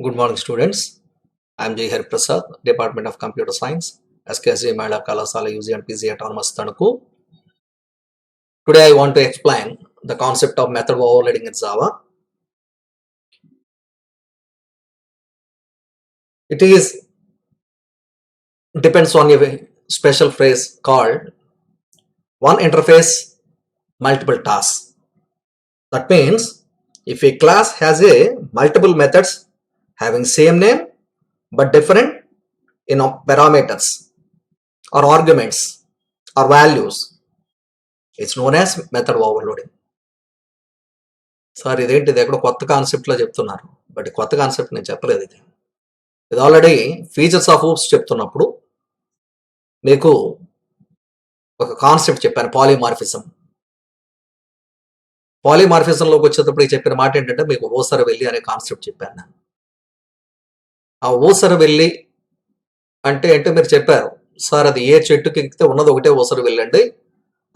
Good morning, students. I am J. Hari Prasad, Department of Computer Science, SKSJ Mahila Kalasala UG and PG Autonomous Tanuku. Today, I want to explain the concept of method overloading in Java. It depends on a special phrase called one interface, multiple tasks. That means if a class has multiple methods having same name but different parameters or arguments or values, it's known as method overloading. Sir ఇదేంటిది ఎక్కడ కొత్త కాన్సెప్ట్లో చెప్తున్నారు, but కొత్త concept నేను చెప్పలేదు. ఇది already features of hoops చెప్తున్నప్పుడు మీకు ఒక కాన్సెప్ట్ చెప్పాను, పాలిమార్ఫిజం. పాలిమార్ఫిజంలోకి వచ్చేటప్పుడు చెప్పిన మాట ఏంటంటే మీకు ఓసర వెళ్ళి అనే కాన్సెప్ట్ చెప్పాను. ఆ ఓసర వెళ్ళి అంటే మీరు చెప్పారు సార్ అది ఏ చెట్టుకి ఎక్కితే ఉన్నది ఒకటే ఓసర వెళ్ళండి,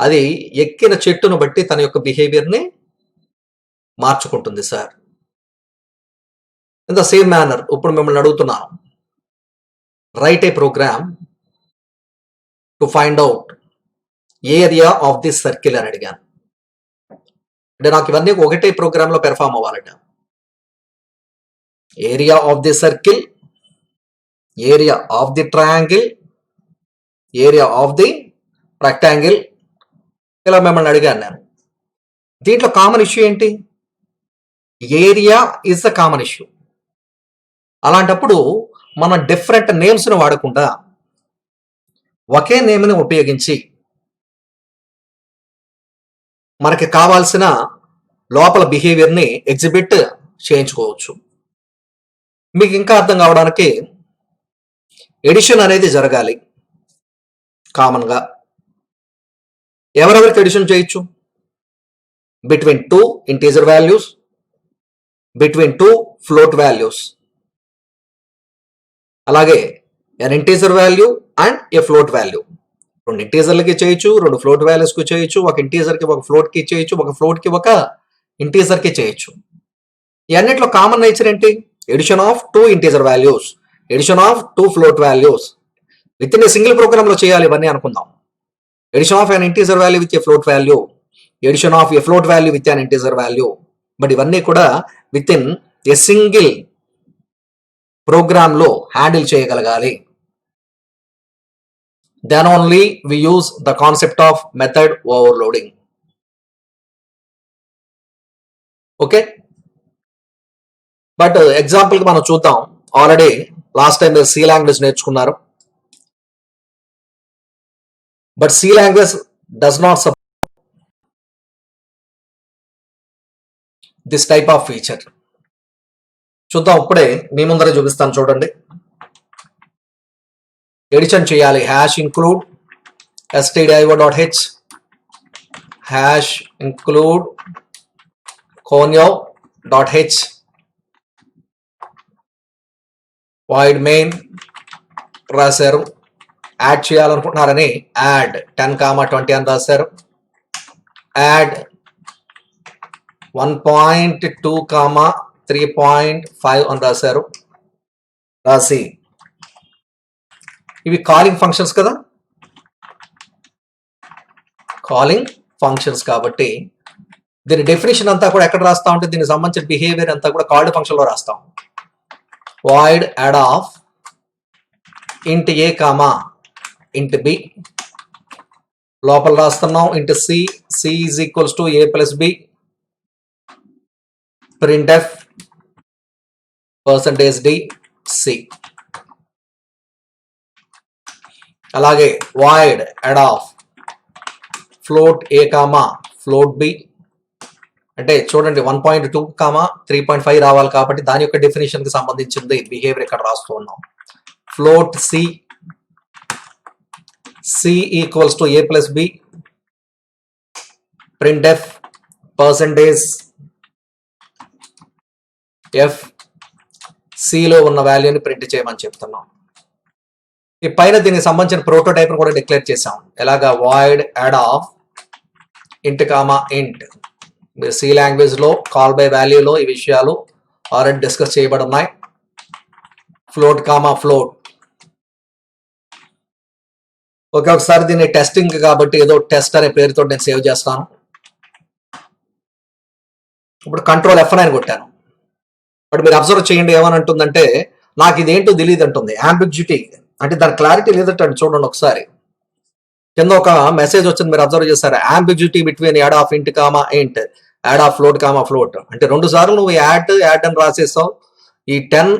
అది ఎక్కిన చెట్టును బట్టి తన యొక్క బిహేవియర్ని మార్చుకుంటుంది sir. In the same manner ఇప్పుడు మిమ్మల్ని అడుగుతున్నాను, write a program to find out area of this circle అని అడిగాను. అంటే నాకు ఇవన్నీ ఒకటే ప్రోగ్రామ్ లో పెర్ఫామ్ అవ్వాలట. Area of the circle, area of the triangle, area of the rectangle, ఇలా మిమ్మల్ని అడిగాను నేను. దీంట్లో కామన్ ఇష్యూ ఏంటి? Area is the common issue. అలాంటప్పుడు మనం డిఫరెంట్ నేమ్స్ని వాడకుండా ఒకే నేమ్ని ఉపయోగించి మనకి కావాల్సిన లోపల బిహేవియర్ని ఎగ్జిబిట్ చేయించుకోవచ్చు. మీకు ఇంకా అర్థం కావడానికి ఎడిషన్ అనేది జరగాలి. కామన్గా ఎవరెవరికి ఎడిషన్ చేయొచ్చు? Between two integer values, between two float values, అలాగే an integer value and A float value. రెండు ఇంటీజర్లకి చేయొచ్చు, రెండు ఫ్లోట్ వాల్యూస్కి చేయొచ్చు, ఒక ఇంటీజర్కి ఒక ఫ్లోట్కి చేయొచ్చు, ఒక ఫ్లోట్కి ఒక ఇంటీజర్కి చేయొచ్చు. ఇవన్నిట్లో కామన్ నేచర్ ఏంటి? Addition of two integer values, addition of two float values. Within a single program లో చేయాలి ఇవన్నీ అనుకుందాం. Addition of an integer value with a float value, addition of a float value with an integer value. But ఇవన్నీ కూడా within a single program లో handle చేయగలగాలి. Then only we use the concept of method overloading. Okay, but example కి మనం చూద్దాం. Already last time మీరు C language నేర్చుకున్నారు, but C language does not support this type of feature. చూద్దాం, ఇప్పుడే మీ ముందరే చూపిస్తాను చూడండి. ఎడిషన్ చేయాలి. Hash include stdio.h hash include conio.h void main రాశారు. యాడ్ చేయాలనుకుంటున్నారని యాడ్ 10, 20 అని రాశారు. యాడ్ 1.2, 3.5 అని రాశారు. రాసి ఇవి కాలింగ్ ఫంక్షన్స్ కదా, కాలింగ్ ఫంక్షన్స్ కాబట్టి దీని డెఫినేషన్ అంతా కూడా ఎక్కడ రాస్తా ఉంటే దీనికి సంబంధించిన బిహేవియర్ అంతా కూడా కాల్డ్ ఫంక్షన్ లో రాస్తాం. వాయిడ్ యాడ్ ఆఫ్ ఇంట్ ఏ కామా ఇంట్ బి, లోపల రాస్తున్నాం int c, c is equals to a plus b, printf %d c. అలాగే void add off float a comma float b. అంటే చూడండి 1.2, 3.5 రావాలి కాబట్టి దాని యొక్క డెఫినేషన్ కి సంబంధించింది బిహేవియర్ ఇక్కడ రాస్తూ ఉన్నాం. float c, c equals to a plus b, printf %f సిలో ఉన్న వాల్యూని ప్రింట్ చేయమని చెప్తున్నాం. ఈ పైన దీనికి సంబంధించిన ప్రోటోటైప్ కూడా డిక్లేర్ చేసాం. ఎలాగా? వాయిడ్ యాడ్ ఆఫ్ ఇంట్ కామా ఇంట్. సి లాంగ్వేజ్ లో కాల్ బై వాల్యూలో ఈ విషయాలు ఆల్రెడీ డిస్కస్ చేయబడి ఉన్నాయి. Float comma float. ఓకే, ఒకసారి దీన్ని టెస్టింగ్ కాబట్టి ఏదో టెస్ట్ అనే పేరుతో నేను సేవ్ చేస్తాను. ఇప్పుడు కంట్రోల్ F9 కొట్టాను. బట్ మీరు అబ్జర్వ్ చేయండి ఏమని అంటుందంటే నాకు ఇదేంటో తెలియదు అంటుంది. అంబిగ్యూటీ అంటే దాని క్లారిటీ లేదంటండి. చూడండి ఒకసారి కింద ఒక మెసేజ్ వచ్చింది, మీరు అబ్జర్వ్ చేస్తారు. అంబిగ్యూటీ బిట్వీన్ యాడ్ ఆఫ్ ఇంట్ కామా ఇంట్, add of float comma float. అంటే 2 సార్లు నువ్వు యాడ్ అని రాసేసావు. ఈ 10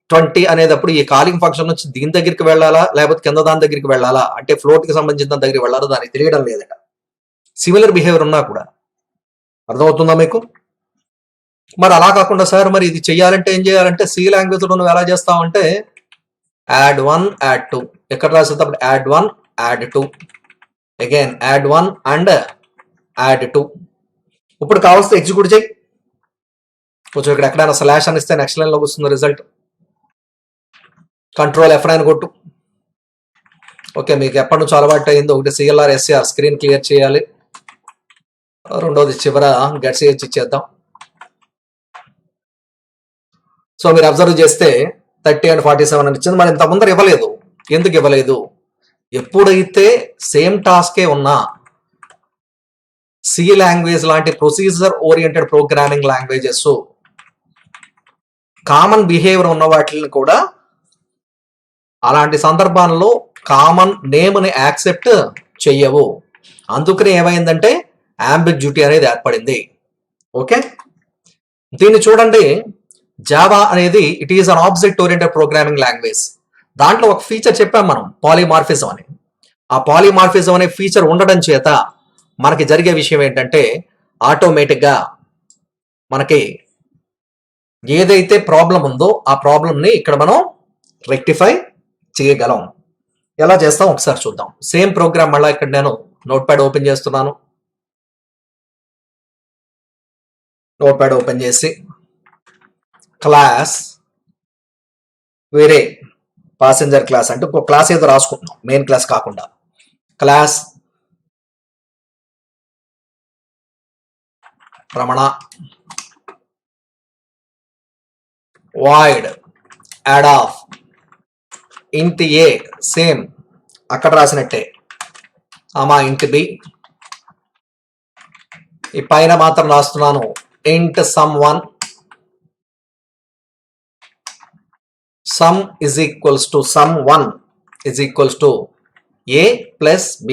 20 అనేటప్పుడు ఈ కాలింగ్ ఫంక్షన్ నుంచి దీని దగ్గరికి వెళ్ళాలా లేకపోతే కింద దాని దగ్గరికి వెళ్ళాలా, అంటే ఫ్లోట్ కి సంబంధించిన దాని దగ్గరికి వెళ్ళాలా దానికి తెలియడం లేదట. సిమిలర్ బిహేవియర్ ఉన్నా కూడా. అర్థమవుతుందా మీకు? మరి అలా కాకుండా సార్ మరి ఇది చెయ్యాలంటే ఏం చేయాలంటే సి లాంగ్వేజ్ లో నువ్వు ఎలా చేస్తావంటే యాడ్ 1 యాడ్ 2 ఎక్కడ రాసేటప్పుడు add 1 add 2 again add 1 and add 2. ఇప్పుడు కావాల్సి ఎగ్జిక్యూట్ చేయి. కొంచెం ఇక్కడ ఎక్కడైనా స్లాష్ అని ఇస్తే నెక్స్ట్ లైన్ లోకి వస్తుంది రిజల్ట్. కంట్రోల్ F9 కొట్టు. ఓకే, మీకు ఎప్పటి నుంచి అలవాటు అయిందో ఒకటి CLR SCR స్క్రీన్ క్లియర్ చేయాలి, రెండోది చివర గెట్ ఇచ్చేద్దాం. సో మీరు అబ్జర్వ్ చేస్తే 30 and 47 అని ఇచ్చింది. మరి ఇంత ముందర ఇవ్వలేదు. ఎందుకు ఇవ్వలేదు? ఎప్పుడైతే సేమ్ టాస్కే ఉన్నా సి లాంగ్వేజ్ లాంటి procedure oriented programming languages common behaviour ఉన్న వాటిని కూడా అలాంటి సందర్భాల్లో కామన్ నేమ్ని యాక్సెప్ట్ చెయ్యవు. అందుకనే ఏమైందంటే అంబిగ్యూటీ అనేది ఏర్పడింది. ఓకే, దీన్ని చూడండి. జావా అనేది it is an object oriented programming language. దాంట్లో ఒక ఫీచర్ చెప్పాం మనం, పాలిమార్ఫిజం అని. ఆ పాలిమార్ఫిజం అనే ఫీచర్ ఉండడం చేత మనకి జరిగే విషయం ఏంటంటే ఆటోమేటిక్గా మనకి ఏదైతే ప్రాబ్లం ఉందో ఆ ప్రాబ్లంని ఇక్కడ మనం రెక్టిఫై చేయగలం. ఎలా చేస్తాం ఒకసారి చూద్దాం. సేమ్ ప్రోగ్రామ్ మళ్ళీ ఇక్కడ నేను నోట్ ప్యాడ్ ఓపెన్ చేస్తున్నాను. నోట్ ప్యాడ్ ఓపెన్ చేసి క్లాస్ వేరే పాసెంజర్ క్లాస్ అంటే ఒక క్లాస్ ఏదో రాసుకుంటున్నాం, మెయిన్ క్లాస్ కాకుండా. Class Ramana void add of ఇంట్ ఏ, సేమ్ అక్కడ రాసినట్టే అమా ఇంట్ బి. ఈ పైన మాత్రం రాస్తున్నాను ఇంట్ some 1, sum is equals to sum 1 is equals to a plus b.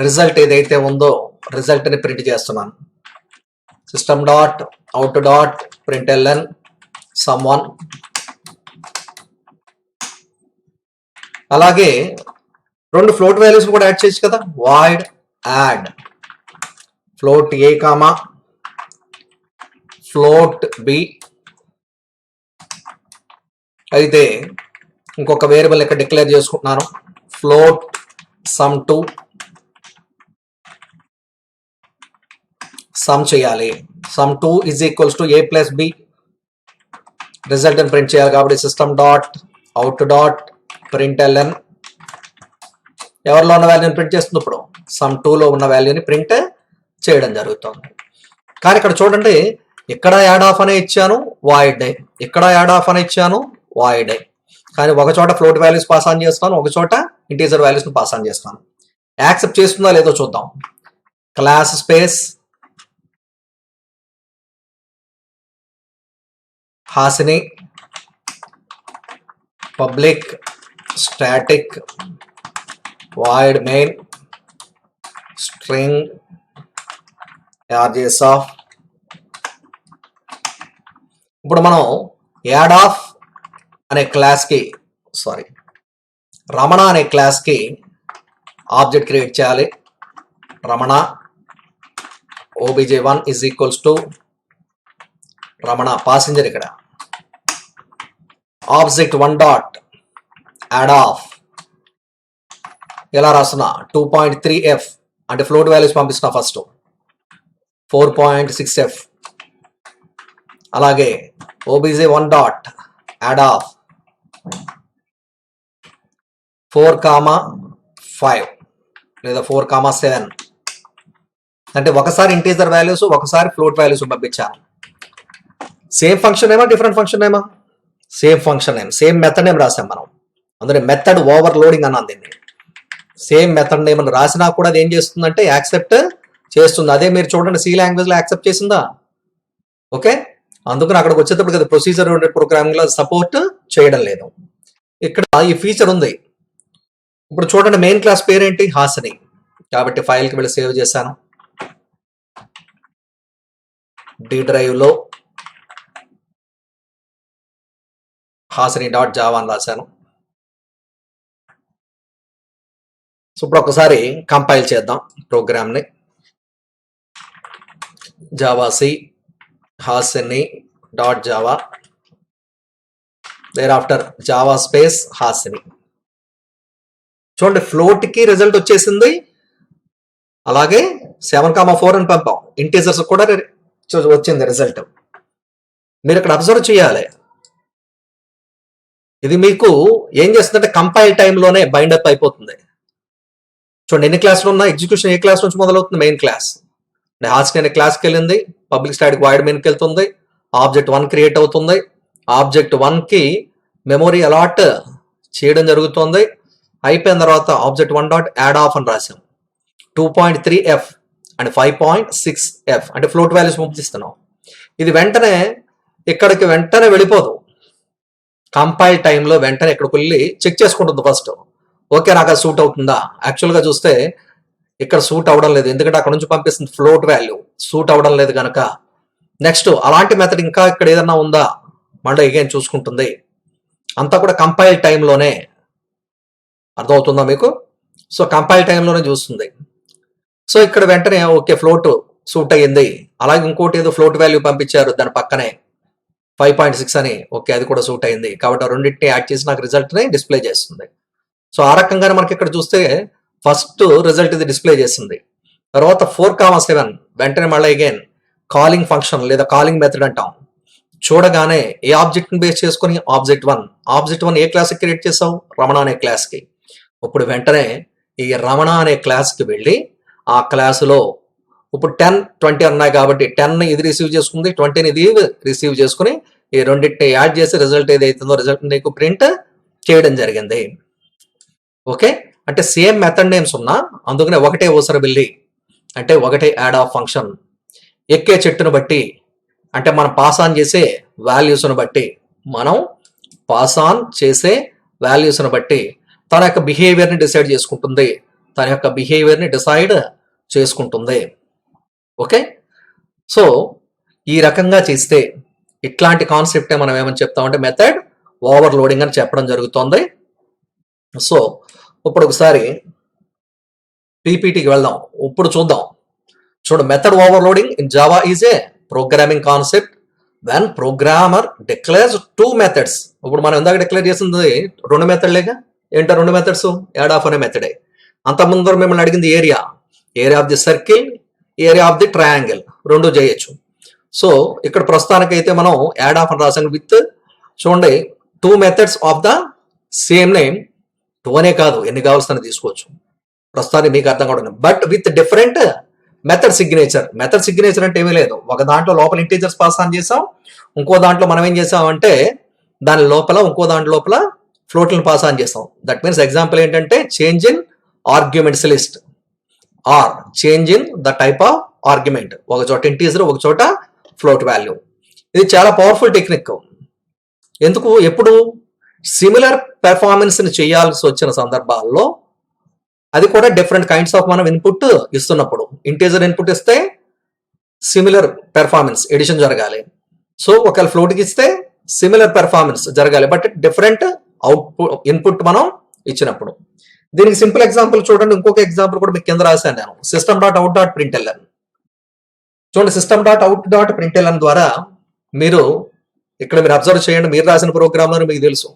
Result ఏదైతే ఉందో రిజల్ట్ ని ప్రింట్ చేస్తున్నాను. System dot out dot println sum1. అలాగే 2 ఫ్లోట్ వాల్యూస్ కూడా యాడ్ చేయొచ్చు కదా. Void add float a comma float b. అయితే ఇంకొక వేరియబుల్ ఇక్కడ డిక్లేర్ చేసుకుంటున్నాను, ఫ్లోట్ సమ్ 2. సమ్ చేయాలి. Sum 2 is equals to a plus b. Result అని ప్రింట్ చేయాలి కాబట్టి system dot out dot println ఎవరిలో ఉన్న వాల్యూని ప్రింట్ చేస్తుంది. ఇప్పుడు సమ్ 2లో ఉన్న వాల్యూని ప్రింట్ చేయడం జరుగుతుంది. కానీ ఇక్కడ చూడండి, ఇక్కడ యాడ్ ఆఫ్ అనే ఇచ్చాను వాయిడ్, ఇక్కడ యాడ్ ఆఫ్ అని ఇచ్చాను వాయిడ్. కానీ ఒక చోట ఫ్లోట్ వాల్యూస్ పాస్ ఆన్ చేస్తాను, ఒక చోట ఇంటీజర్ వాల్యూస్ పాస్ ఆన్ చేస్తాను. యాక్సెప్ట్ చేస్తుందా లేదో చూద్దాం. Class space Hasini public static void main string charges of. ఇప్పుడు మనం యాడ్ ఆఫ్ అనే క్లాస్కి రమణ అనే క్లాస్కి ఆబ్జెక్ట్ క్రియేట్ చేయాలి. Ramana obj1 is equals to Ramana passenger. ఇక్కడ ఆబ్జెక్ట్ 1 డాట్ యాడ్ ఆఫ్ ఎలా రాస్తున్నా 2.3f అంటే ఫ్లోట్ వాల్యూస్ పంపిస్తున్నా. First 4.6f. అలాగే obj1 డాట్ యాడ్ ఆఫ్ 4,5 లేదా 4,7 అంటే ఒకసారి ఇంటీజర్ వాల్యూస్ ఒకసారి ఫ్లోట్ వాల్యూస్ పంపించాను. సేమ్ ఫంక్షన్ ఏమా డిఫరెంట్ ఫంక్షన్ ఏమా? Same function name, same method name రాసాం మనం. అందులో మెథడ్ ఓవర్లోడింగ్ అన్నది దీన్ని. సేమ్ మెథడ్ నేమ్ అని రాసినా కూడా అది ఏం చేస్తుందంటే యాక్సెప్ట్ చేస్తుంది. అదే మీరు చూడండి సి లాంగ్వేజ్ లో యాక్సెప్ట్ చేసిందా? ఓకే, అందుకని అక్కడికి వచ్చేటప్పుడు కదా ప్రొసీజర్ ప్రోగ్రామింగ్ లో సపోర్ట్ చేయడం లేదు. ఇక్కడ ఈ ఫీచర్ ఉంది. ఇప్పుడు చూడండి మెయిన్ క్లాస్ పేరేంటి? హాసిని. కాబట్టి ఫైల్కి వెళ్ళి సేవ్ చేశాను. డి డ్రైవ్ లో హాసిని డాట్ జావా అని రాశాను. సో ఇప్పుడు ఒకసారి కంపైల్ చేద్దాం ప్రోగ్రామ్ని. Java C Hasini dot Java, there after Java space Hasini. చూడండి ఫ్లోట్ కి రిజల్ట్ వచ్చేసింది, అలాగే 7,4 అని పంపాం, ఇంటీజర్స్ కూడా వచ్చింది రిజల్ట్. మీరు ఇక్కడ అబ్జర్వ్ చేయాలి, ఇది మీకు ఏం చేస్తుందంటే కంపైల్ టైంలోనే బైండ్ అప్ అయిపోతుంది. చూడండి ఎన్ని క్లాసులు ఉన్నా, ఎగ్జిక్యూషన్ ఏ క్లాస్ నుంచి మొదలవుతుంది? Main class. హాస్ని అనే క్లాస్కి వెళ్ళింది, పబ్లిక్ స్టాటిక్ వాయిడ్ మెయిన్కి వెళ్తుంది, ఆబ్జెక్ట్ 1 క్రియేట్ అవుతుంది, ఆబ్జెక్ట్ 1కి మెమొరీ అలాట్ చేయడం జరుగుతుంది. అయిపోయిన తర్వాత ఆబ్జెక్ట్ 1 డాట్ యాడ్ ఆఫ్ అని రాసాం. 2.3f అండ్ 5.6f అంటే ఫ్లోట్ వాల్యూస్ పంపిస్తున్నాం. ఇది వెంటనే ఇక్కడికి వెంటనే వెళ్ళిపోదు, కంపైల్ టైంలో వెంటనే ఇక్కడికి వెళ్ళి చెక్ చేసుకుంటుంది ఫస్ట్. ఓకే నాకు అది సూట్ అవుతుందా? యాక్చువల్గా చూస్తే ఇక్కడ సూట్ అవడం లేదు, ఎందుకంటే అక్కడ నుంచి పంపిస్తుంది ఫ్లోట్ వాల్యూ, సూట్ అవడం లేదు కనుక నెక్స్ట్ అలాంటి మెథడ్ ఇంకా ఇక్కడ ఏదన్నా ఉందా మళ్ళీ అగైన్ చూసుకుంటుంది. అంతా కూడా కంపైల్ టైంలోనే, అర్థమవుతుందా మీకు? సో కంపైల్ టైంలోనే చూస్తుంది. సో ఇక్కడ వెంటనే ఓకే ఫ్లోట్ సూట్ అయ్యింది. అలాగే ఇంకోటి ఏదో ఫ్లోట్ వాల్యూ పంపించారు దాని పక్కనే 5.6 అని, ఓకే అది కూడా సూట్ అయింది. కాబట్టి రెండింటిని యాడ్ చేసి నాకు రిజల్ట్ని డిస్ప్లే చేస్తుంది. సో ఆ రకంగానే మనకి ఇక్కడ చూస్తే ఫస్ట్ రిజల్ట్ ఇది డిస్ప్లే చేస్తుంది. తర్వాత 4,7 వెంటనే మళ్ళీ అగైన్ కాలింగ్ ఫంక్షన్ లేదా కాలింగ్ మెథడ్ అంటాం. చూడగానే ఏ ఆబ్జెక్ట్ని బేస్ చేసుకుని ఆబ్జెక్ట్ 1 ఏ క్లాస్కి క్రియేట్ చేసావు? రమణ అనే క్లాస్కి. ఇప్పుడు వెంటనే ఈ రమణ అనే క్లాస్కి వెళ్ళి ఆ క్లాసులో ఇప్పుడు 10, 20 ఉన్నాయి కాబట్టి 10 ఇది రిసీవ్ చేసుకుంది, 20 ఇది రిసీవ్ చేసుకుని ఈ రెండింటిని యాడ్ చేసి రిజల్ట్ ఏదైతుందో రిజల్ట్ నీకు ప్రింట్ చేయడం జరిగింది. ఓకే, అంటే సేమ్ మెథడ్ నేమ్స్ ఉన్నా అందుకనే ఒకటే ఓసరబిల్లి అంటే ఒకటే యాడ్ ఆఫ్ ఫంక్షన్. ఎక్కే చెట్టును బట్టి అంటే మనం పాస్ ఆన్ చేసే వాల్యూస్ను బట్టి తన యొక్క బిహేవియర్ని డిసైడ్ చేసుకుంటుంది. ఓకే, సో ఈ రకంగా చేస్తే ఇట్లాంటి కాన్సెప్టే మనం ఏమని చెప్తామంటే మెథడ్ ఓవర్లోడింగ్ అని చెప్పడం జరుగుతుంది. సో ఇప్పుడు ఒకసారి పీపీటీకి వెళ్దాం, ఇప్పుడు చూద్దాం. చూడండి method overloading in Java is a programming concept when programmer declares 2 methods. ఇప్పుడు మనం ఇందాక డిక్లేర్ చేసింది 2 మెథడ్లేగా. ఏంటో 2 మెథడ్స్? యాడ్ ఆఫ్ అనే మెథడే. అంతకుముందు మిమ్మల్ని అడిగింది area of the circle, area of the triangle, 2 చేయొచ్చు. సో ఇక్కడ ప్రస్తుతానికైతే మనం యాడ్ ఆఫ్ అని రాసాం విత్ చూడండి 2 methods of the same name. 2 అనే కాదు, ఎన్ని కావాల్సిన తీసుకోవచ్చు, ప్రస్తుతానికి మీకు అర్థం కావడం. But with different method signature అంటే ఏమీ లేదు. ఒక దాంట్లో లోపల ఇంటీజర్స్ పాస్ ఆన్ చేసాం, ఇంకో దాంట్లో మనం ఏం చేసామంటే ఇంకో దాంట్లో లోపల ఫ్లోట్లను పాస్ ఆన్ చేసాం. దట్ మీన్స్ ఎగ్జాంపుల్ ఏంటంటే change in arguments list or change in the type of argument. ఒక చోట ఇంటీజర్, ఒక చోట ఫ్లోట్ వాల్యూ. ఇది చాలా పవర్ఫుల్ టెక్నిక్. ఎందుకు? ఎప్పుడు సిమిలర్ పెర్ఫార్మెన్స్ ని చేయాల్సి వచ్చిన సందర్భాల్లో, అది కూడా డిఫరెంట్ కైండ్స్ ఆఫ్ మనం ఇన్పుట్ ఇస్తున్నప్పుడు. ఇంటీజర్ ఇన్పుట్ ఇస్తే సిమిలర్ పెర్ఫార్మెన్స్ ఎడిషన్ జరగాలి. సో ఒకవేళ ఫ్లోట్కి ఇస్తే సిమిలర్ పెర్ఫార్మెన్స్ జరగాలి, బట్ డిఫరెంట్ అవుట్పుట్ ఇన్పుట్ మనం ఇచ్చినప్పుడు. దీనికి సింపుల్ ఎగ్జాంపుల్ చూడండి. ఇంకొక ఎగ్జాంపుల్ కూడా మీకు కింద రాశాను నేను. system.out.println. చూడండి system.out.println ద్వారా మీరు అబ్జర్వ్ చేయండి. మీరు రాసిన ప్రోగ్రాంలో మీకు తెలుసు,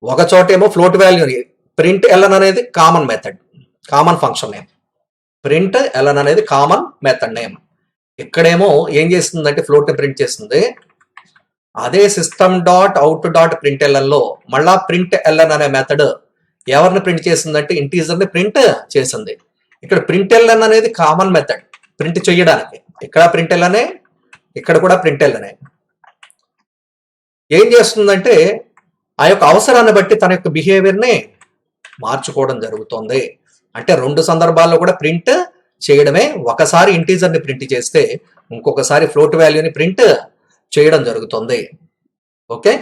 ఒక చోట ఏమో ఫ్లోట్ వాల్యూని ప్రింట్ ఎల్ఎన్ అనేది common method, common function name. Print LN అనేది కామన్ మెథడ్ నేమ్. ఇక్కడేమో ఏం చేస్తుందంటే ఫ్లోట్ ని ప్రింట్ చేస్తుంది. అదే system.out.println లో మళ్ళా ప్రింట్ ఎల్ఎన్ అనే మెథడ్ ఎవరిని ప్రింట్ చేసిందంటే ఇంటీజర్ ని ప్రింట్ చేసింది. ఇక్కడ ప్రింట్ ఎల్ఎన్ అనేది కామన్ మెథడ్ ప్రింట్ చేయడానికి. ఇక్కడ ప్రింట్ ఎల్ఎనే, ఇక్కడ కూడా ప్రింట్ ఎల్ఎనే. ఏం చేస్తుందంటే ఆ యొక్క అవసరాన్ని బట్టి తన యొక్క బిహేవియర్ని మార్చుకోవడం జరుగుతుంది. అంటే రెండు సందర్భాల్లో కూడా ప్రింట్ చేయడమే. ఒకసారి ఇంటీజర్ని ప్రింట్ చేస్తే ఇంకొకసారి ఫ్లోట్ వాల్యూని ప్రింట్ చేయడం జరుగుతుంది. ఓకే,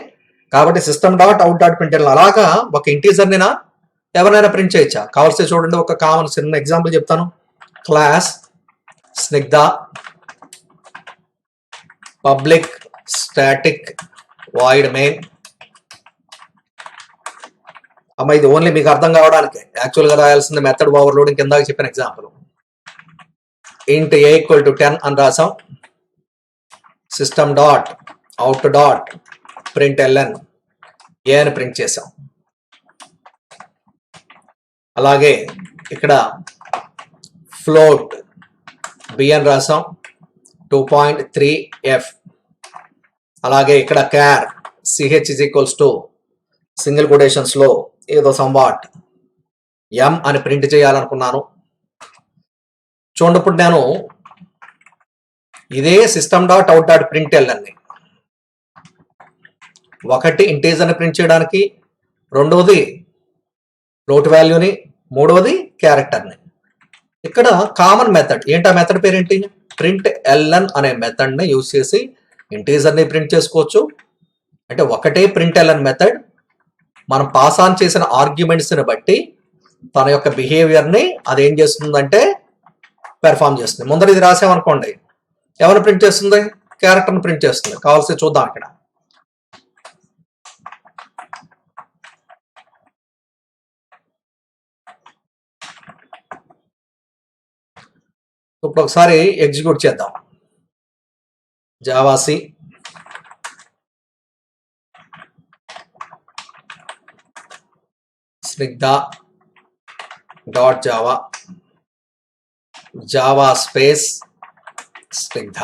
కాబట్టి system dot out dot print అలాగా ఒక ఇంటీజర్ని ఎవరినైనా ప్రింట్ చేయొచ్చా? కావాల్సి చూడండి, ఒక కామన్ చిన్న ఎగ్జాంపుల్ చెప్తాను. Class Snigdha public static void main. అమ్మ ఇది ఓన్లీ మీకు అర్థం కావడానికి యాక్చువల్గా రాయాల్సింది మెథడ్ ఓవర్లోడింగ్ కింద చెప్పిన ఎగ్జాంపుల్. ఇంట్ ఏ ఈక్వల్ టు 10 అని రాసాం. System dot out dot print ln a అని ప్రింట్ చేసాం. అలాగే ఇక్కడ ఫ్లోట్ బి అని రాసాం 2.3f. అలాగే ఇక్కడ char ch is equals to single quotations లో ఏదో సంవాట్ ఎం అని ప్రింట్ చేయాలనుకున్నాను. చూడండి, ఇప్పుడు నేను ఇదే system dot out dot print ఎల్ఎన్ని ఒకటి ఇంటీజర్ని ప్రింట్ చేయడానికి, రెండవది ఫ్లోట్ వాల్యూని, మూడవది క్యారెక్టర్ని. ఇక్కడ కామన్ మెథడ్ ఏంటి? ఆ మెథడ్ పేరేంటి? ప్రింట్ ఎల్ఎన్ అనే మెథడ్ని యూజ్ చేసి ఇంటీజర్ని ప్రింట్ చేసుకోవచ్చు. అంటే ఒకటే ప్రింట్ ఎల్ఎన్ మెథడ్ మనం పాస్ ఆన్ చేసిన ఆర్గ్యుమెంట్స్ని బట్టి తన యొక్క బిహేవియర్ని అది ఏం చేస్తుందంటే పెర్ఫామ్ చేస్తుంది. ముందర ఇది రాసామనుకోండి, ఎవరిని ప్రింట్ చేస్తుంది? క్యారెక్టర్ని ప్రింట్ చేస్తుంది. కావాల్సి చూద్దాం. ఇక్కడ ఇప్పుడు ఒకసారి ఎగ్జిక్యూట్ చేద్దాం. Javac Snigdha dot Java Java space Snigdha.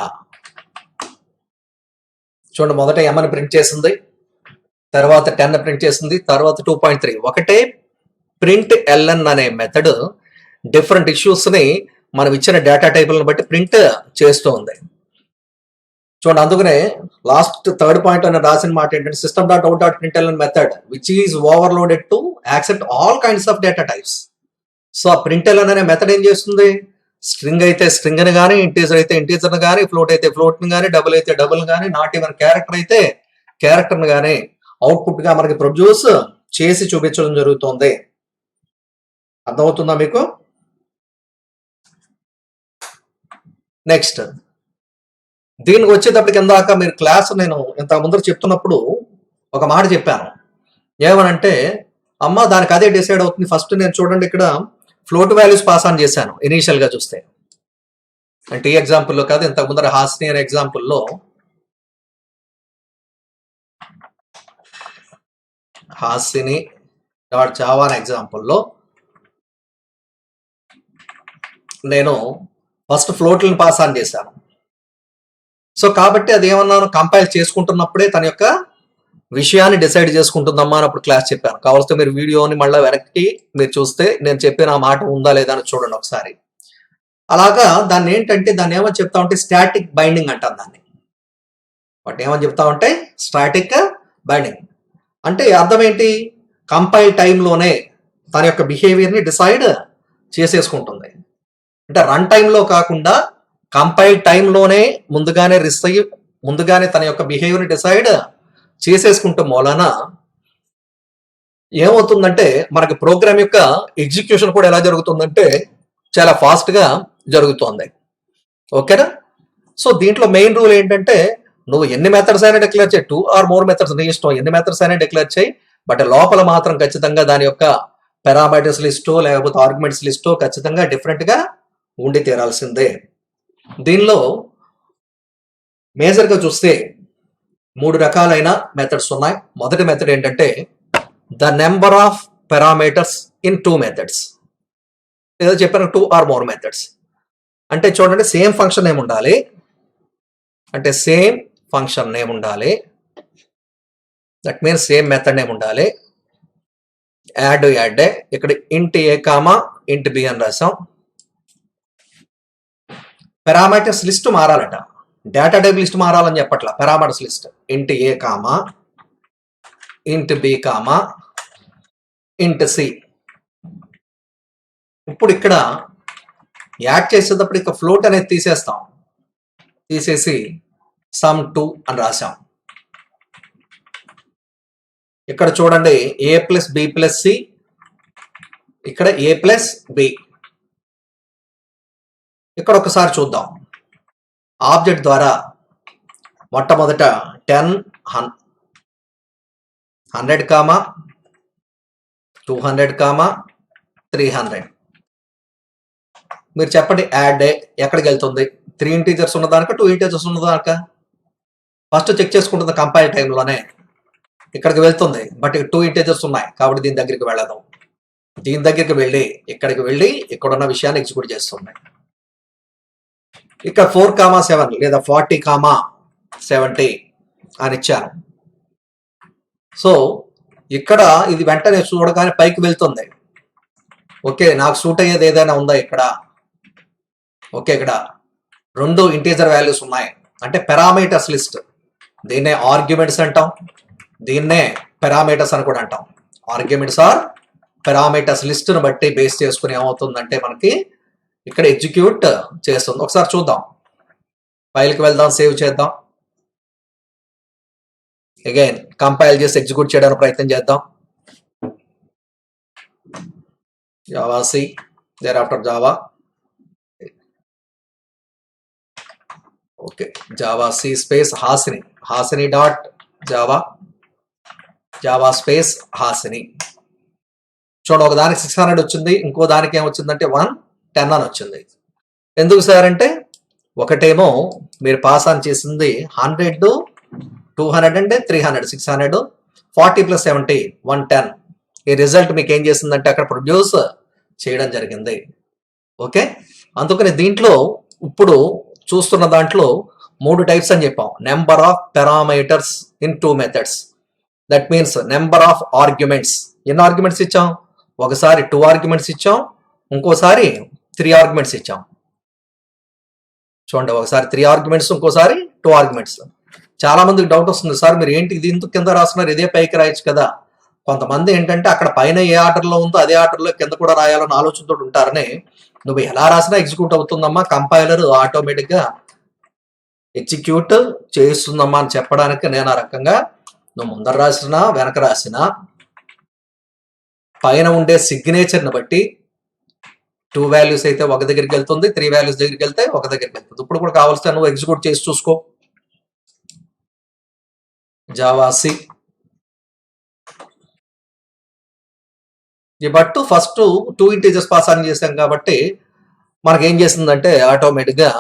చూడండి, మొదట ఎం అని ప్రింట్ చేసింది, తర్వాత 10 ప్రింట్ చేసింది, తర్వాత 2.3. ఒకటే ప్రింట్ ఎల్ఎన్ అనే మెథడ్ డిఫరెంట్ ఇష్యూస్ని మనం ఇచ్చిన డేటా టైపులను బట్టి ప్రింట్ చేస్తూ ఉంది. చూడండి, అందుకనే లాస్ట్ థర్డ్ పాయింట్ అని రాసిన మాట ఏంటంటే system dot out dot print LN method which is overloaded to accept all kinds of data types. So ఆ ప్రింట్ ఎల్ఎన్ అనే మెథడ్ ఏం చేస్తుంది? స్ట్రింగ్ అయితే స్ట్రింగ్ ని కానీ, ఇంటీజర్ అయితే ఇంటీజర్ కానీ, ఫ్లోట్ అయితే ఫ్లోట్ ని కానీ, డబుల్ అయితే డబుల్ కానీ, నాట్ ఈవెన్ క్యారెక్టర్ అయితే క్యారెక్టర్ ని కానీ అవుట్పుట్ గా మనకి ప్రొడ్యూస్ చేసి చూపించడం జరుగుతుంది. అర్థమవుతుందా మీకు? నెక్స్ట్ దీనికి వచ్చేటప్పటికి ఇందాక మీరు క్లాస్ నేను ఇంత ముందర చెప్తున్నప్పుడు ఒక మాట చెప్పాను. ఏమనంటే అమ్మ దానికి అదే డిసైడ్ అవుతుంది. ఫస్ట్ నేను చూడండి ఇక్కడ ఫ్లోట్ వాల్యూస్ పాస్ ఆన్ చేశాను ఇనీషియల్ గా చూస్తే. అంటే ఈ ఎగ్జాంపుల్లో కాదు, ఇంతకు ముందర హాస్ని అనే ఎగ్జాంపుల్లో హాస్ని డాట్ జావా అనే ఎగ్జాంపుల్లో నేను ఫస్ట్ ఫ్లోట్లను పాస్ ఆన్ చేశాను. సో కాబట్టి అది ఏమన్నాను, కంపైల్ చేసుకుంటున్నప్పుడే తన యొక్క విషయాన్ని డిసైడ్ చేసుకుంటుందమ్మా అని అప్పుడు క్లాస్ చెప్పాను. కావాల్సి మీరు వీడియోని మళ్ళీ వెనక్కి మీరు చూస్తే నేను చెప్పిన ఆ మాట ఉందా లేదా అని చూడండి ఒకసారి. అలాగా దాన్ని ఏంటంటే దాన్ని ఏమని చెప్తా ఉంటే స్టాటిక్ బైండింగ్ అంటాం దాన్ని. వాటి ఏమని చెప్తా ఉంటే స్టాటిక్ బైండింగ్ అంటే అర్థం ఏంటి? కంపైల్ టైంలోనే తన యొక్క బిహేవియర్ని డిసైడ్ చేసేసుకుంటుంది. అంటే రన్ టైంలో కాకుండా కంపైల్ టైంలోనే ముందుగానే తన యొక్క బిహేవియర్ని డిసైడ్ చేసేసుకుంటాం మూలాన ఏమవుతుందంటే మనకి ప్రోగ్రామ్ యొక్క ఎగ్జిక్యూషన్ కూడా ఎలా జరుగుతుందంటే చాలా ఫాస్ట్ గా జరుగుతుంది. ఓకేనా? సో దీంట్లో మెయిన్ రూల్ ఏంటంటే నువ్వు ఎన్ని మెథడ్స్ అయినా డిక్లేర్ చేయి, 2 or more మెథడ్స్ నీ ఇష్టం, ఎన్ని మెథడ్స్ అయినా డిక్లేర్ చేయి, బట్ లోపల మాత్రం ఖచ్చితంగా దాని యొక్క పారామీటర్స్ లిస్టో లేకపోతే ఆర్గ్యుమెంట్స్ లిస్టో ఖచ్చితంగా డిఫరెంట్ గా ఉండి తీరాల్సిందే. దీనిలో మేజర్ గా చూస్తే 3 రకాలైన మెథడ్స్ ఉన్నాయి. మొదటి మెథడ్ ఏంటంటే the number of parameters in 2 methods. ఏదో చెప్పాను 2 or more మెథడ్స్ అంటే చూడండి, సేమ్ ఫంక్షన్ నేమ్ ఉండాలి. అంటే సేమ్ ఫంక్షన్ నేమ్ ఉండాలి, that means same method name ఉండాలి. యాడ్ ఇక్కడ int a comma int b అని రాసాం. పారామీటర్స్ లిస్ట్ మారాలట, డేటా టైప్ లిస్ట్ మారాలని చెప్పట్లా. Parameters list int a comma int b comma int c. ఇప్పుడు ఇక్కడ యాడ్ చేసేటప్పుడు ఇక ఫ్లోట్ అనేది తీసేస్తాం, తీసేసి సమ్ 2 అని రాసాం. ఇక్కడ చూడండి ఏ ప్లస్ బి ప్లస్ సి, ఇక్కడ ఏ ప్లస్ బి. ఇక్కడ ఒకసారి చూద్దాం. ఆబ్జెక్ట్ ద్వారా మొట్టమొదట 10 100 కామా 200 కామా 300. మీరు చెప్పండి యాడ్ ఎక్కడికి వెళ్తుంది? 3 ఇంటీజర్స్ ఉన్నదానిక 2 ఇంటీజర్స్ ఉన్నదానిక? ఫస్ట్ చెక్ చేసుకుంటుంది కంపైల్ టైంలోనే. ఇక్కడికి వెళ్తుంది, బట్ 2 ఇంటీజర్స్ ఉన్నాయి కాబట్టి దీని దగ్గరికి వెళ్ళదు. దీని దగ్గరికి వెళ్ళి ఇక్కడికి వెళ్ళి ఇక్కడున్న విషయాన్ని ఎగ్జిక్యూట్ చేస్తుంది. ఇక్కడ 4,7 లేదా 40,70 అని ఇచ్చాను. సో ఇక్కడ ఇది వెంటనే చూడగానే పైకి వెళ్తుంది. ఓకే, నాకు సూట్ అయ్యేది ఏదైనా ఉందా ఇక్కడ? ఓకే, ఇక్కడ 2 ఇంటీజర్ వాల్యూస్ ఉన్నాయి అంటే పారామీటర్స్ లిస్ట్. దీన్నే ఆర్గ్యుమెంట్స్ అంటాం, దీన్నే పారామీటర్స్ అని కూడా అంటాం. ఆర్గ్యుమెంట్స్ ఆర్ పారామీటర్స్ లిస్ట్ను బట్టి బేస్ చేసుకుని ఏమవుతుందంటే మనకి ఇక్కడ ఎగ్జిక్యూట్ చేస్తుంది. ఒకసారి చూద్దాం, ఫైల్కి వెళ్దాం, సేవ్ చేద్దాం, అగైన్ కంపైల్ చేసి ఎగ్జిక్యూట్ చేయడానికి ప్రయత్నం చేద్దాం. Java C, there after Java. Okay, Java C space Hasini, Hasini dot Java, Java space Hasini. చూడండి, ఒక దానికి 600 వచ్చింది, ఇంకో దానికి ఏమొచ్చిందంటే 110 అని వచ్చింది. ఎందుకు సార్ అంటే ఒకటేమో మీరు పాస్ ఆన్ చేసింది 100, 200 అంటే 300, 600, 40 + 70 110. ఈ రిజల్ట్ మీకు ఏం చేసిందంటే అక్కడ ప్రొడ్యూస్ చేయడం జరిగింది. ఓకే, అందుకని దీంట్లో ఇప్పుడు చూస్తున్న దాంట్లో 3 టైప్స్ అని చెప్పాం. Number of parameters in 2 methods. That means number of arguments. ఎన్ని ఆర్గ్యుమెంట్స్ ఇచ్చాం? ఒకసారి 2 ఆర్గ్యుమెంట్స్ ఇచ్చాం, ఇంకోసారి 3 ఆర్గ్యుమెంట్స్ ఇచ్చాం. చూడండి, ఒకసారి 3 ఆర్గ్యుమెంట్స్, ఇంకోసారి 2 ఆర్గ్యుమెంట్స్. చాలా మందికి డౌట్ వస్తుంది, సార్ మీరు ఏంటి ఇది ఇందుకు కింద రాస్తున్నారు, ఇదే పైకి రాయొచ్చు కదా. కొంతమంది ఏంటంటే అక్కడ పైన ఏ ఆర్డర్లో ఉందో అదే ఆర్డర్లో కింద కూడా రాయాలని ఆలోచనతో ఉంటారని. నువ్వు ఎలా రాసినా ఎగ్జిక్యూట్ అవుతుందమ్మా, కంపైలర్ ఆటోమేటిక్గా ఎగ్జిక్యూట్ చేస్తుందమ్మా అని చెప్పడానికి నేను ఆ రకంగా నువ్వు ముందర రాసినా వెనక రాసినా పైన ఉండే సిగ్నేచర్ని బట్టి 2 వాల్యూస్ అయితే ఒక దగ్గరికి వెళ్తుంది, 3 వాల్యూస్ దగ్గరికి వెళ్తే ఒక దగ్గరికి వెళ్తుంది. ఇప్పుడు కూడా కావాల్సిన నువ్వు ఎగ్జిక్యూట్ చేసి చూసుకో. Java C but first 2 integers pass on చేసాం కాబట్టి మనకి ఏం చేసిందంటే ఆటోమేటిక్గా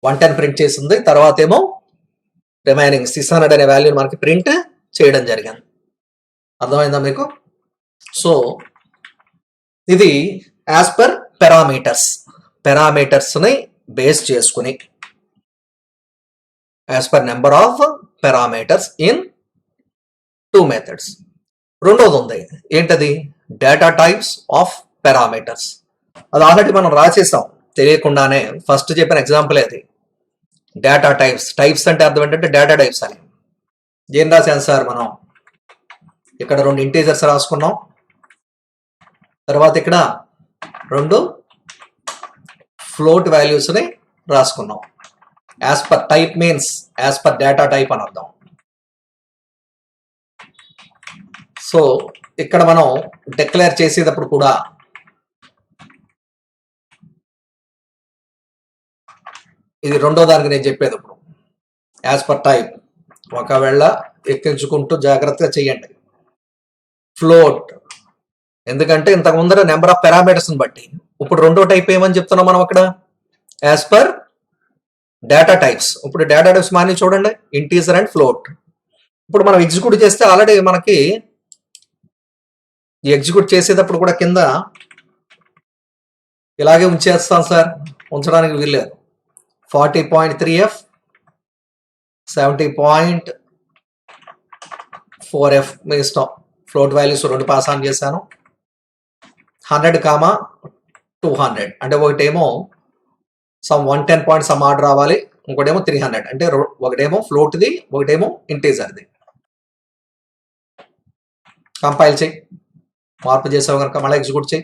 110 ప్రింట్ చేసింది. తర్వాత ఏమో రిమైనింగ్ 600 అనే వాల్యూని మనకి ప్రింట్ చేయడం జరిగింది. అర్థమైందా మీకు? సో ఇది యాజ్ పర్ పారామీటర్స్ని బేస్ చేసుకుని as per number of parameters in 2 methods. రెండోది ఉంది, ఏంటది? Data types of parameters. అది ఆల్రెడీ మనం రాసేసాం తెలియకుండానే. ఫస్ట్ చెప్పిన ఎగ్జాంపుల్ అది. Data types. టైప్స్ అంటే అర్థం ఏంటంటే డేటా టైప్స్ అని. ఏం రాసాను సార్ మనం? ఇక్కడ 2 ఇంటీజర్స్ రాసుకున్నాం, తర్వాత ఇక్కడ 2 ఫ్లోట్ వాల్యూస్ని రాసుకున్నాం. As per type means as per data type అని అర్థం. సో ఇక్కడ మనం డిక్లేర్ చేసేటప్పుడు కూడా ఇది రెండో దానికి నేను చెప్పేది. ఇప్పుడు యాజ్ పర్ టైప్ ఒకవేళ ఎక్కించుకుంటూ జాగ్రత్తగా చెయ్యండి. ఫ్లోట్ ఎందుకంటే ఇంతకు ముందర నెంబర్ ఆఫ్ పారామీటర్స్ని బట్టి. ఇప్పుడు రెండో టైప్ ఏమని చెప్తున్నాం మనం అక్కడ? As per data types. ఇప్పుడు డేటా టైప్స్ మాని చూడండి, ఇంటీజర్ అండ్ ఫ్లోట్. ఇప్పుడు మనం ఎగ్జిక్యూట్ చేస్తే ఆల్రెడీ మనకి ఎగ్జిక్యూట్ చేసేటప్పుడు కూడా కింద ఇలాగే ఉంచేస్తాం సార్, ఉంచడానికి వీల్లేదు. 40.3F 70.4F మీ ఇష్టం. ఫ్లోట్ వాల్యూస్ 2 పాస్ ఆన్ చేశాను. 100, 200 అంటే ఒకటేమో సమ్ 110 పాయింట్ సమ్ ఆర్డర్ రావాలి, ఇంకోటేమో 300 అంటే ఒకటేమో ఫ్లోట్ది, ఒకటేమో ఇంటీజర్ది. కంపైల్ చేయి, మార్పు చేసావు కనుక మళ్ళీ ఎగ్జిక్యూట్ చేయి.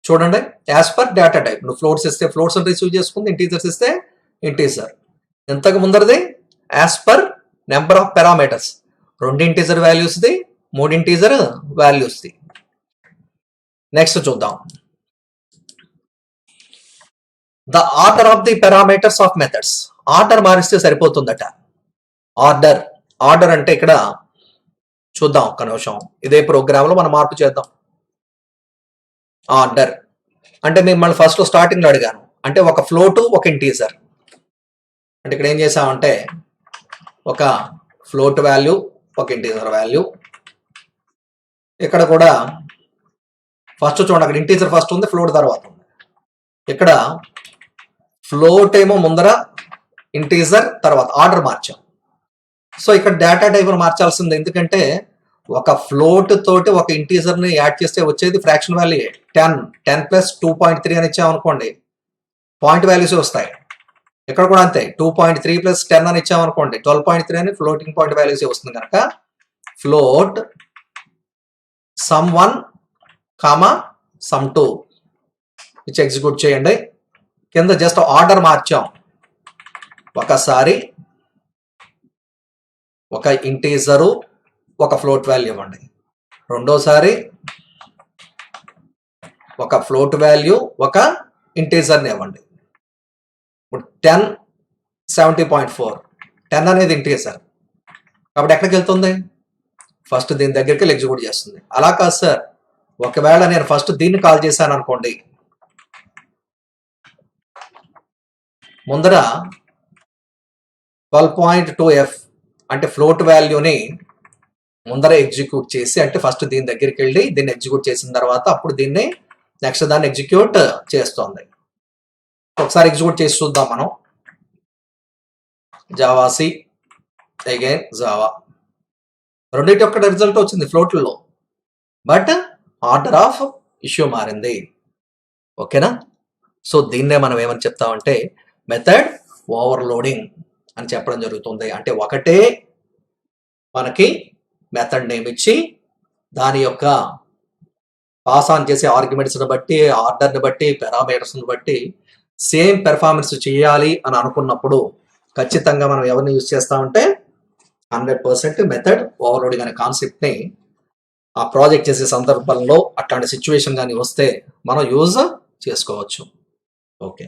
చూడండి, యాజ్ పర్ డేటా టైప్. నువ్వు ఫ్లోట్స్ ఇస్తే ఫ్లోట్స్ రిసీవ్ చేసుకుంది, ఇంటీజర్స్ ఇస్తే ఇంటీజర్. ఇంతకు ముందరది as per number of parameters, 2 integer వాల్యూస్ది, 3 ఇంటీజర్ వాల్యూస్ది. నెక్స్ట్ చూద్దాం, the order of the parameters of methods. Order మారిస్తే సరిపోతుందట. ఆర్డర్ అంటే ఇక్కడ చూద్దాం ఒక్క నిమిషం, ఇదే ప్రోగ్రామ్ లో మనం మార్పు చేద్దాం. ఆర్డర్ అంటే మిమ్మల్ని ఫస్ట్ స్టార్టింగ్ లో అడిగాను, అంటే ఒక ఫ్లోట్ ఒక ఇంటీజర్. అంటే ఇక్కడ ఏం చేసామంటే ఒక ఫ్లోట్ వాల్యూ ఒక ఇంటీజర్ వాల్యూ. ఇక్కడ కూడా ఫస్ట్ చూడండి, అక్కడ ఇంటీజర్ ఫస్ట్ ఉంది, ఫ్లోట్ తర్వాత ఉంది. ఇక్కడ ఫ్లోట్ ఏమో ముందర, ఇంటీజర్ తర్వాత. ఆర్డర్ మార్చాం. సో ఇక్కడ డేటా టైప్ మార్చాల్సింది, ఎందుకంటే ఒక ఫ్లోట్ తోటి ఒక ఇంటీజర్ ని యాడ్ చేస్తే వచ్చేది ఫ్రాక్షన్ వాల్యూ 10 ప్లస్ 2.3 అని ఇచ్చామనుకోండి, పాయింట్ వాల్యూస్ వస్తాయి. ఇక్కడ కూడా అంతే, 2.3 ప్లస్ 10 అని ఇచ్చామనుకోండి 12.3 అని ఫ్లోటింగ్ పాయింట్ వాల్యూస్ వస్తుంది కనుక ఫ్లోట్ sum1, sum2 ఇచ్చి ఎగ్జిక్యూట్ చేయండి. కింద జస్ట్ ఆర్డర్ మార్చాం. ఒకసారి ఒక ఇంటీజరు ఒక ఫ్లోట్ వాల్యూ ఇవ్వండి, రెండోసారి ఒక ఫ్లోట్ వాల్యూ ఒక ఇంటీజర్ని ఇవ్వండి. 10 70.4, 10 అనేది ఇంటీజర్ కాబట్టి ఎక్కడికి వెళ్తుంది, ఫస్ట్ దీని దగ్గరికి ఎగ్జిక్యూట్ చేస్తుంది. అలా కాదు సార్, ఒకవేళ నేను ఫస్ట్ దీన్ని కాల్ చేశాను అనుకోండి, ముందర 12.2f అంటే ఫ్లోట్ వాల్యూని ముందర ఎగ్జిక్యూట్ చేసి, అంటే ఫస్ట్ దీని దగ్గరికి వెళ్ళి దీన్ని ఎగ్జిక్యూట్ చేసిన తర్వాత అప్పుడు దీన్ని నెక్స్ట్ దాన్ని ఎగ్జిక్యూట్ చేస్తుంది. ఒకసారి ఎగ్జిక్యూట్ చేసి చూద్దాం మనం. జావా సి అగైన్ జావా, రెండింటి ఒక్క రిజల్ట్ వచ్చింది ఫ్లోట్లో, బట్ ఆర్డర్ ఆఫ్ ఇష్యూ మారింది. ఓకేనా? సో దీన్నే మనం ఏమని చెప్తామంటే మెథడ్ ఓవర్లోడింగ్ అని చెప్పడం జరుగుతుంది. అంటే ఒకటే మనకి మెథడ్ నేమ్ ఇచ్చి దాని యొక్క పాస్ ఆన్ చేసే ఆర్గ్యుమెంట్స్ని బట్టి, ఆర్డర్ని బట్టి, పారామీటర్స్ని బట్టి సేమ్ పెర్ఫార్మెన్స్ చేయాలి అని అనుకున్నప్పుడు ఖచ్చితంగా మనం ఎవరిని యూజ్ చేస్తామంటే 100% మెథడ్ ఓవర్లోడింగ్ అనే కాన్సెప్ట్ని ఆ ప్రాజెక్ట్ చేసే సందర్భంలో అట్లాంటి సిచ్యువేషన్ కానీ వస్తే మనం యూజ్ చేసుకోవచ్చు. ఓకే.